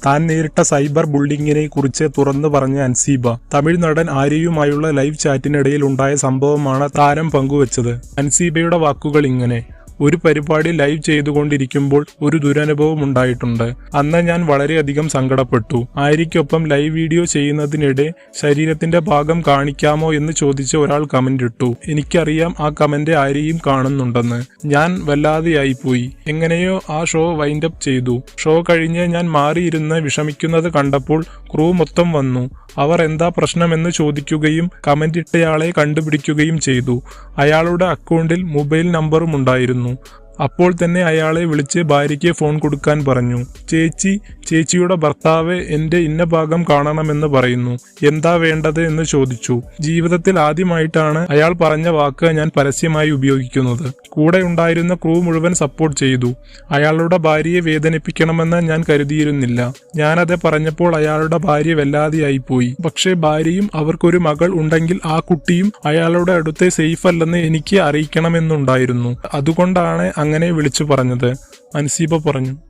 താൻ നേരിട്ട സൈബർ ബുള്ളിങ്ങിനെ കുറിച്ച് തുറന്നു പറഞ്ഞ അൻസീബ തമിഴ് നടൻ ആര്യയുമായുള്ള ലൈവ് ചാറ്റിനിടയിൽ ഉണ്ടായ സംഭവമാണ് താരം പങ്കുവച്ചത്. അൻസീബയുടെ വാക്കുകൾ ഇങ്ങനെ: ഒരു പരിപാടി ലൈവ് ചെയ്തുകൊണ്ടിരിക്കുമ്പോൾ ഒരു ദുരനുഭവം ഉണ്ടായിട്ടുണ്ട്. അന്ന് ഞാൻ വളരെയധികം സങ്കടപ്പെട്ടു. ആര്യയ്ക്കൊപ്പം ലൈവ് വീഡിയോ ചെയ്യുന്നതിനിടെ ശരീരത്തിന്റെ ഭാഗം കാണിക്കാമോ എന്ന് ചോദിച്ച് ഒരാൾ കമന്റ് ഇട്ടു. എനിക്കറിയാം ആ കമന്റ് ആര്യയും കാണുന്നുണ്ടെന്ന്. ഞാൻ വല്ലാതെയായിപ്പോയി. എങ്ങനെയോ ആ ഷോ വൈൻഡപ്പ് ചെയ്തു. ഷോ കഴിഞ്ഞ് ഞാൻ മാറിയിരുന്ന് വിഷമിക്കുന്നത് കണ്ടപ്പോൾ ക്രൂ മൊത്തം വന്നു. അവർ എന്താ പ്രശ്നമെന്ന് ചോദിക്കുകയും കമന്റ് ഇട്ടയാളെ കണ്ടുപിടിക്കുകയും ചെയ്തു. അയാളുടെ അക്കൗണ്ടിൽ മൊബൈൽ നമ്പറും ഉണ്ടായിരുന്നു. അപ്പോൾ തന്നെ അയാളെ വിളിച്ച് ഭാര്യയ്ക്ക് ഫോൺ കൊടുക്കാൻ പറഞ്ഞു. ചേച്ചിയുടെ ഭർത്താവ് എന്റെ ഇന്ന ഭാഗം കാണണമെന്ന് പറയുന്നു, എന്താ വേണ്ടത് എന്ന് ചോദിച്ചു. ജീവിതത്തിൽ ആദ്യമായിട്ടാണ് അയാൾ പറഞ്ഞ വാക്ക് ഞാൻ പരസ്യമായി ഉപയോഗിക്കുന്നത്. കൂടെ ഉണ്ടായിരുന്ന ക്രൂ മുഴുവൻ സപ്പോർട്ട് ചെയ്തു. അയാളുടെ ഭാര്യയെ വേദനിപ്പിക്കണമെന്ന് ഞാൻ കരുതിയിരുന്നില്ല. ഞാനത് പറഞ്ഞപ്പോൾ അയാളുടെ ഭാര്യ വല്ലാതെയായിപ്പോയി. പക്ഷേ ഭാര്യയും അവർക്കൊരു മകൾ ഉണ്ടെങ്കിൽ ആ കുട്ടിയും അയാളുടെ അടുത്ത് സേഫ് അല്ലെന്ന് എനിക്ക് അറിയിക്കണമെന്നുണ്ടായിരുന്നു. അതുകൊണ്ടാണ് അങ്ങനെ വിളിച്ചു പറഞ്ഞത്, അൻസീബ പറഞ്ഞു.